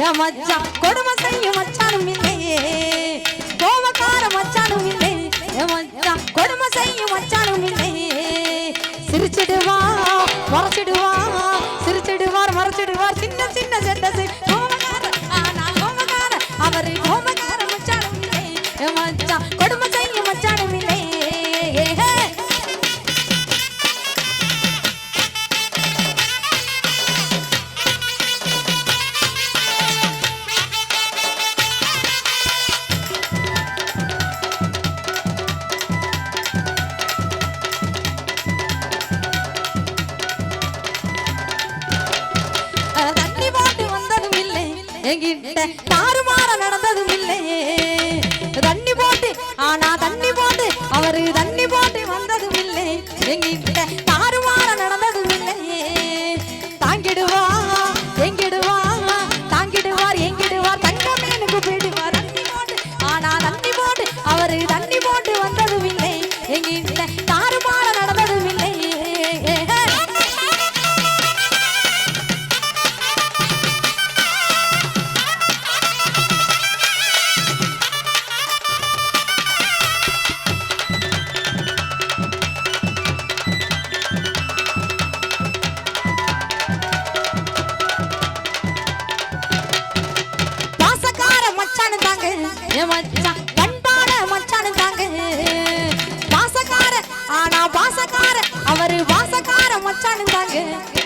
என் மச்சான் கொடுமை செய்யும் மச்சானும் இல்லை கோபக்கார மச்சானும் இல்லை என் மச்சான் கொடுமை செய்யும் மச்சானும் இல்லை சிரிச்சிடுவா மறைச்சிடுவா சிரிச்சிடுவார் மறைச்சிடுவார் சின்ன சின்ன சண்டை கோபக்கார அவரு கோபக்கார மச்சானும் இல்லை என் மச்சான் கொடுமை செய்யும் மச்சானும் இல்லை என்கிட்ட தாறுமாற நடந்ததும் இல்லை தண்ணி போட்டு ஆனா தண்ணி போட்டு அவரு தண்ணி போட்டு வந்ததும் இல்லை என்கிட்ட தாறுமாற நடந்ததும் இல்லை தாங்கிடுவா எங்கிடுவா தாங்கிடுவார் எங்கிடுவார் தங்க மீனுக்கு போயிடுவார் தண்ணி போட்டு ஆனா தண்ணி போட்டு அவரு தண்ணி போட்டு வந்ததும் இல்லை என்கிட்ட தாறுமாற நடந்ததும் இல்லை பண்பாட மச்சானு தாங்க பாசக்கார ஆனா பாசக்கார அவரு பாசக்கார மச்சானு தாங்க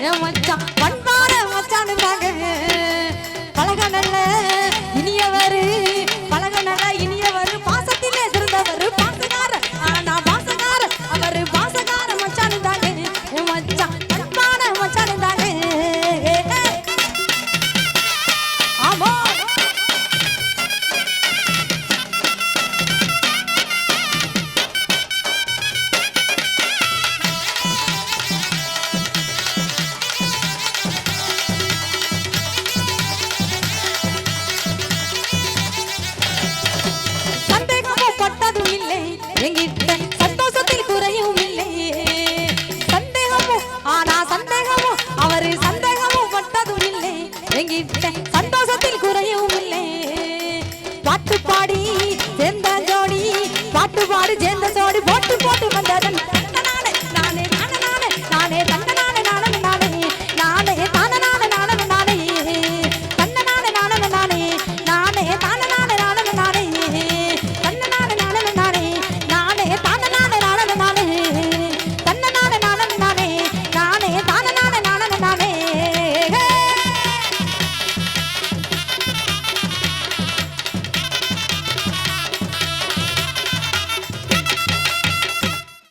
என் மச்சான் பண்பாட மச்சானு தாங்க பழக நல்ல இனியவரு பழக நல்ல இனியவரு பாசத்திலே சிறந்தவரு பாசக்கார ஆனா பாசக்கார அவரு பாசக்கார மச்சானு தாங்க என் மச்சான் பண்பாட மச்சானு தாங்க ஆமா எங்கிட்ட சந்தோஷத்தில் குறையும் இல்லை சந்தேகமும் ஆனா சந்தேகமும் அவரு சந்தேகமும் பட்டதும் இல்லை எங்கிட்ட